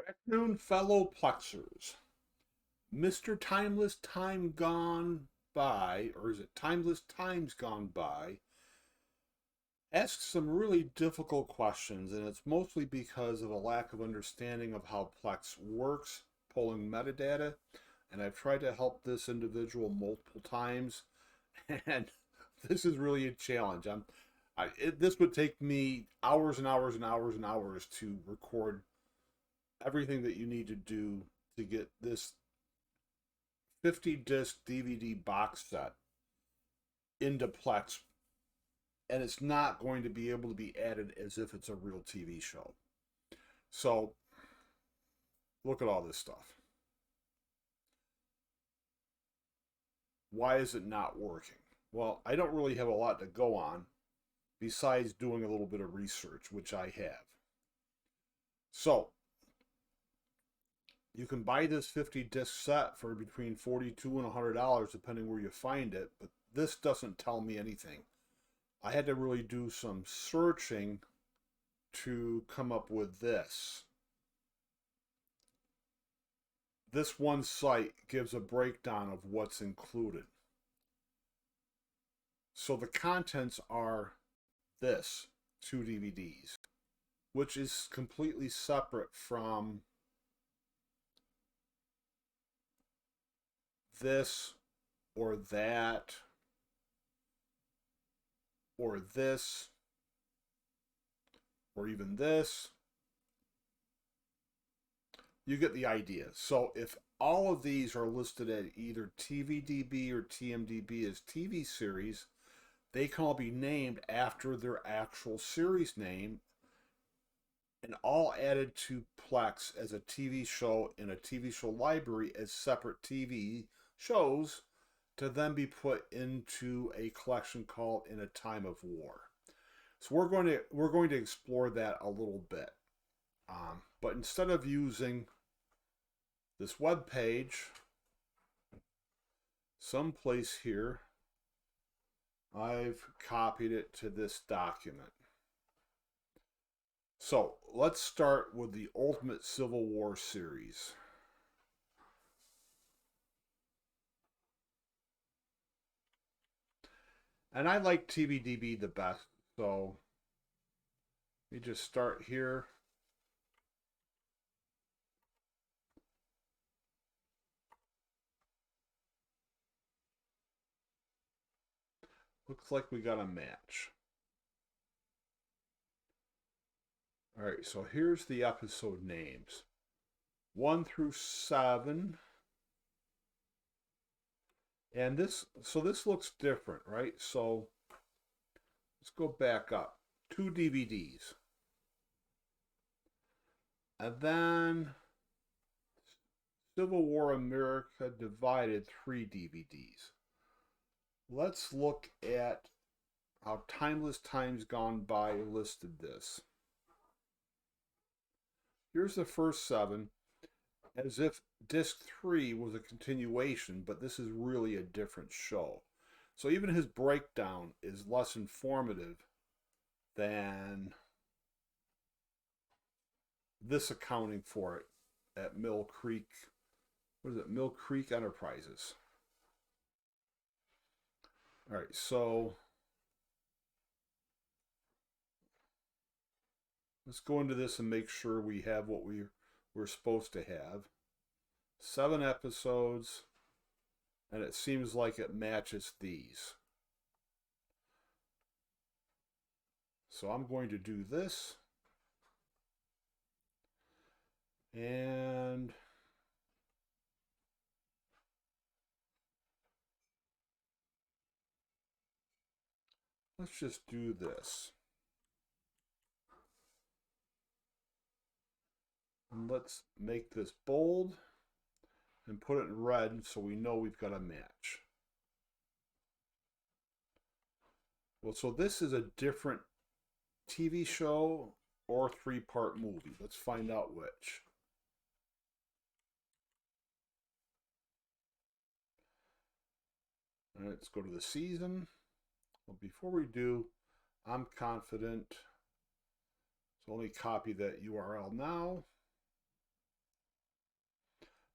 Afternoon, fellow Plexers. Mr. Timeless Time Gone By, or is it Timeless Times Gone By, asks some really difficult questions, and it's mostly because of a lack of understanding of how Plex works, pulling metadata. And I've tried to help this individual multiple times, and this is really a challenge. This would take me hours and hours and hours and hours to record everything that you need to do to get this 50 disc DVD box set into Plex, and it's not going to be able to be added as if it's a real TV show. So, look at all this stuff. Why is it not working? Well, I don't really have a lot to go on besides doing a little bit of research, which I have. So, you can buy this 50 disc set for between $42 and $100 depending where you find it, but this doesn't tell me anything. I had to really do some searching to come up with this. This one site gives a breakdown of what's included. So the contents are this, 2 DVDs, which is completely separate from this or that or this or even this. You get the idea. So if all of these are listed at either TVDB or TMDB as TV series, they can all be named after their actual series name and all added to Plex as a TV show in a TV show library as separate TV shows to then be put into a collection called In a Time of War. So we're going to explore that a little bit. But instead of using this web page, someplace here, I've copied it to this document. So let's start with the Ultimate Civil War series. And I like TVDB the best, so let me just start here. Looks like we got a match. All right, so here's the episode names. 1 through 7. And this looks different, right? So let's go back up. 2 DVDs. And then Civil War America Divided, 3 DVDs. Let's look at how Timeless Times Gone By listed this. Here's the first 7, as if disc 3 was a continuation, but this is really a different show. So even his breakdown is less informative than this accounting for it at Mill Creek. What is it? Mill Creek Enterprises. All right, so let's go into this and make sure we have what we're supposed to have. 7 episodes, and it seems like it matches these. So I'm going to do this. And let's just do this. And let's make this bold and put it in red so we know we've got a match. Well, so this is a different TV show or 3-part movie. Let's find out which. All right, let's go to the season. Well, before we do, I'm confident. So let me copy that URL now.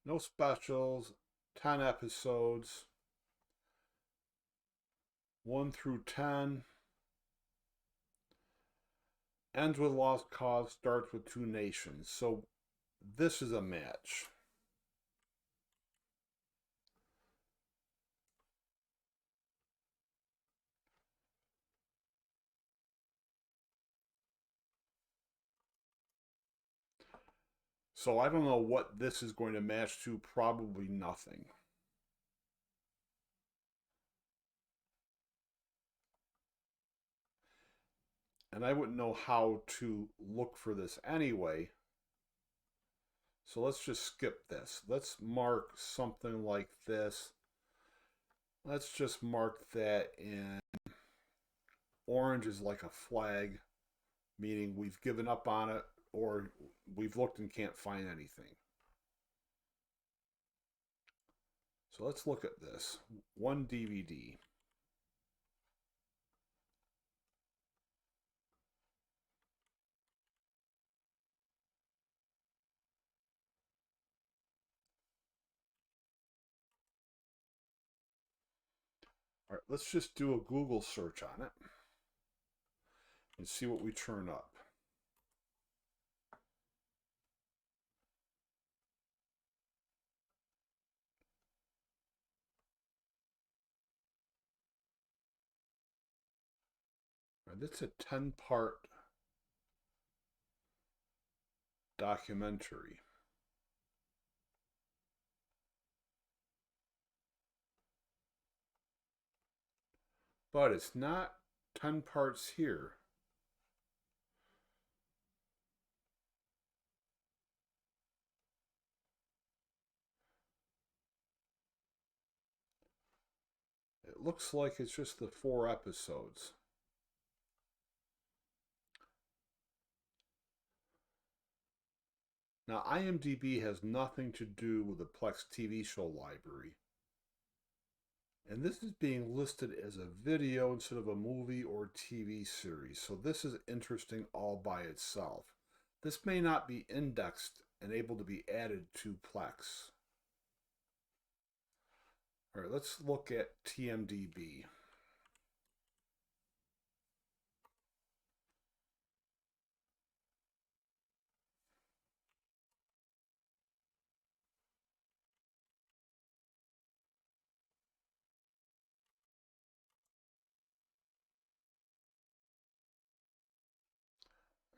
No specials, 10 episodes, 1 through 10. Ends with lost cause, starts with two nations. So this is a match. So I don't know what this is going to match to, probably nothing. And I wouldn't know how to look for this anyway. So let's just skip this. Let's mark something like this. Let's just mark that in orange is like a flag, meaning we've given up on it or we've looked and can't find anything. So let's look at this. One DVD. All right, let's just do a Google search on it and see what we turn up. Right, that's a 10-part documentary. But it's not 10 parts here. It looks like it's just the 4 episodes. Now, IMDb has nothing to do with the Plex TV show library. And this is being listed as a video instead of a movie or TV series. So this is interesting all by itself. This may not be indexed and able to be added to Plex. All right, let's look at TMDB.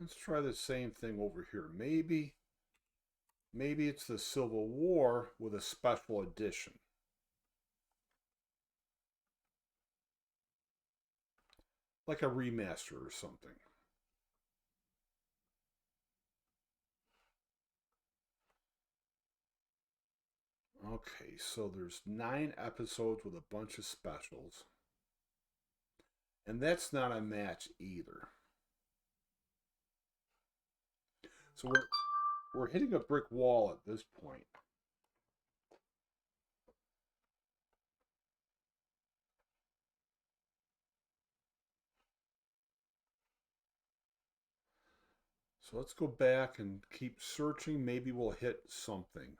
Let's try the same thing over here. Maybe it's the Civil War with a special edition. Like a remaster or something. Okay, so there's 9 episodes with a bunch of specials. And that's not a match either. So we're hitting a brick wall at this point. So let's go back and keep searching. Maybe we'll hit something.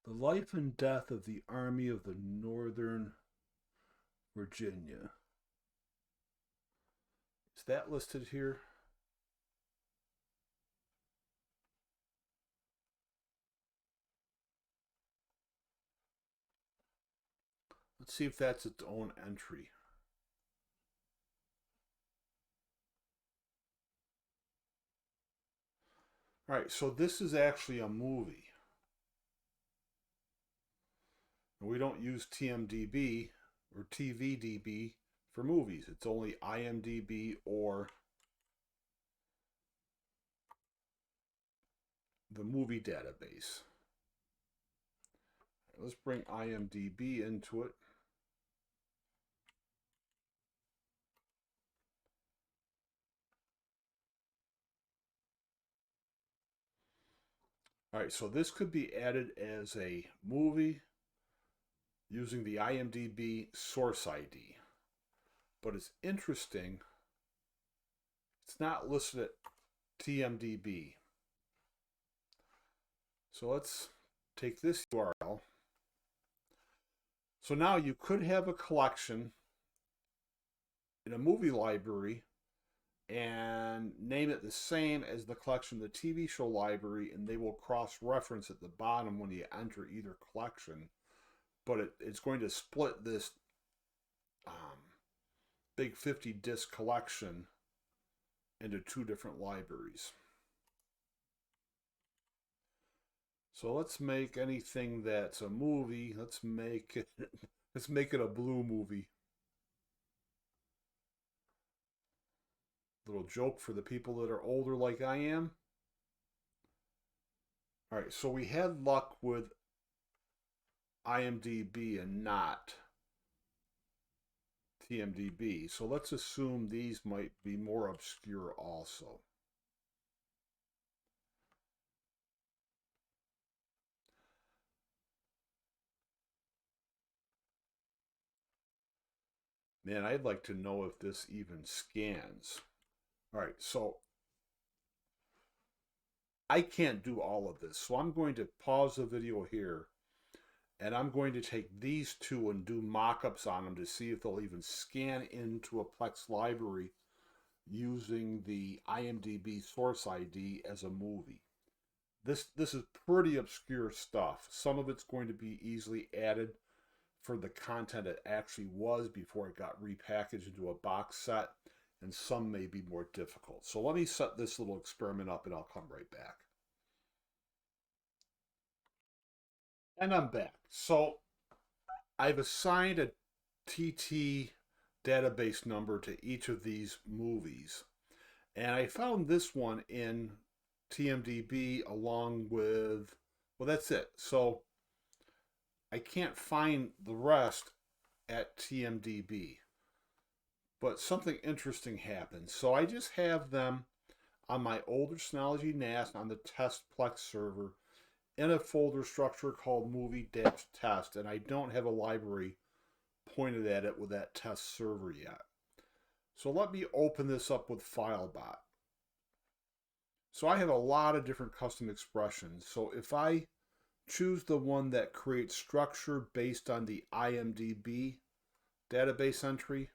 The Life and Death of the Army of the Northern Virginia. Is that listed here? Let's see if that's its own entry. All right, so this is actually a movie. And we don't use TMDB or TVDB for movies. It's only IMDb or the movie database. Let's bring IMDb into it. All right, so this could be added as a movie using the IMDb source ID. But it's interesting, it's not listed at TMDB. So let's take this URL. So now you could have a collection in a movie library and name it the same as the collection in the TV show library, and they will cross-reference at the bottom when you enter either collection. But it's going to split this big 50 disc collection into two different libraries. So let's make anything that's a movie, let's make it a blue movie. Little joke for the people that are older like I am. All right, so we had luck with IMDb and not TMDB. So let's assume these might be more obscure also. Man, I'd like to know if this even scans. All right, so I can't do all of this. So I'm going to pause the video here, and I'm going to take these two and do mock-ups on them to see if they'll even scan into a Plex library using the IMDb source ID as a movie. This is pretty obscure stuff. Some of it's going to be easily added for the content it actually was before it got repackaged into a box set, and some may be more difficult. So let me set this little experiment up and I'll come right back. And I'm back. So I've assigned a TT database number to each of these movies. And I found this one in TMDB along with, well, that's it. So I can't find the rest at TMDB. But something interesting happened. So I just have them on my older Synology NAS on the test Plex server in a folder structure called movie-test, and I don't have a library pointed at it with that test server yet. So let me open this up with FileBot. So I have a lot of different custom expressions. So if I choose the one that creates structure based on the IMDb database entry,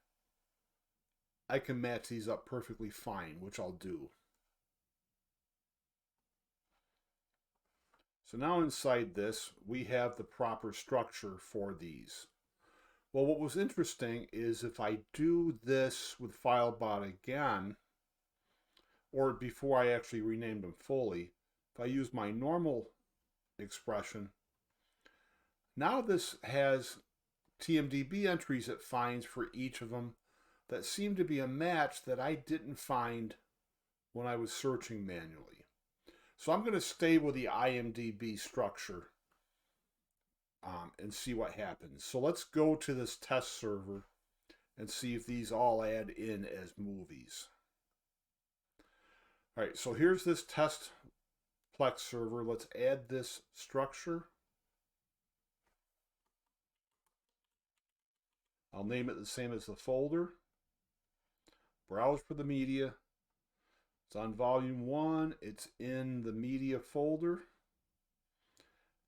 I can match these up perfectly fine, which I'll do. So now inside this, we have the proper structure for these. Well, what was interesting is if I do this with FileBot again, or before I actually renamed them fully, if I use my normal expression, now this has TMDB entries it finds for each of them that seem to be a match that I didn't find when I was searching manually. So I'm going to stay with the IMDb structure and see what happens. So let's go to this test server and see if these all add in as movies. All right, so here's this test Plex server. Let's add this structure. I'll name it the same as the folder. Browse for the media. It's on volume 1. It's in the media folder.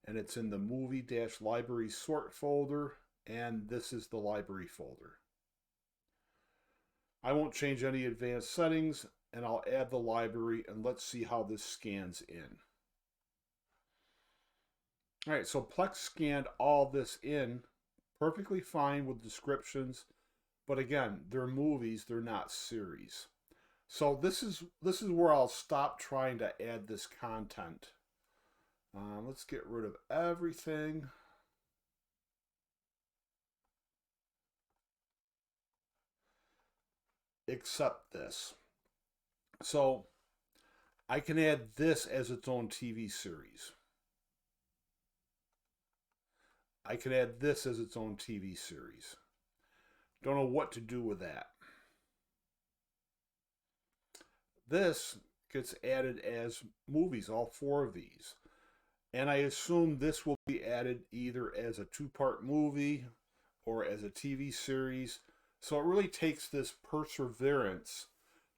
And it's in the movie-library sort folder. And this is the library folder. I won't change any advanced settings, and I'll add the library, and let's see how this scans in. All right, so Plex scanned all this in perfectly fine with descriptions, but again, they're movies, they're not series. So this is where I'll stop trying to add this content. Let's get rid of everything. Except this. So I can add this as its own TV series. I can add this as its own TV series. Don't know what to do with that. This gets added as movies, all 4 of these. And I assume this will be added either as a two-part movie or as a TV series. So it really takes this perseverance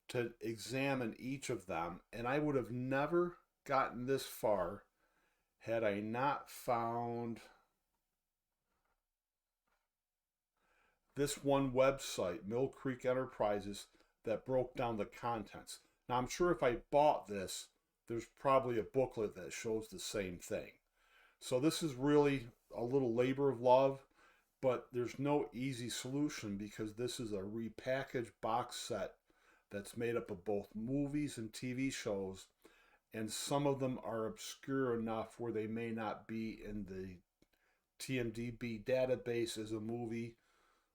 to examine each of them. And I would have never gotten this far had I not found this one website, Mill Creek Enterprises, that broke down the contents. Now, I'm sure if I bought this, there's probably a booklet that shows the same thing. So this is really a little labor of love, but there's no easy solution because this is a repackaged box set that's made up of both movies and TV shows, and some of them are obscure enough where they may not be in the TMDB database as a movie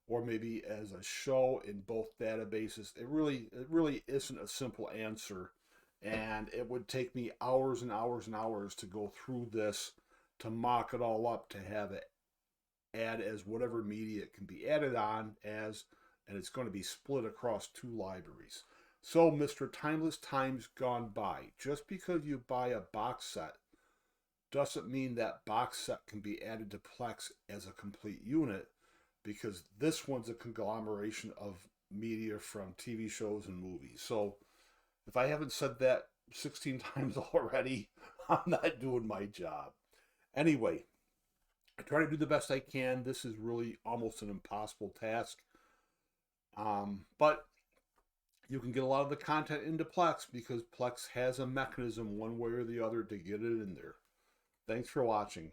or maybe as a show in both databases. It really isn't a simple answer, and it would take me hours and hours and hours to go through this to mock it all up to have it add as whatever media it can be added on as, and it's going to be split across two libraries. So, Mr. Timeless Times Gone By, just because you buy a box set doesn't mean that box set can be added to Plex as a complete unit, because this one's a conglomeration of media from TV shows and movies. So if I haven't said that 16 times already, I'm not doing my job. Anyway, I try to do the best I can. This is really almost an impossible task. But you can get a lot of the content into Plex because Plex has a mechanism one way or the other to get it in there. Thanks for watching.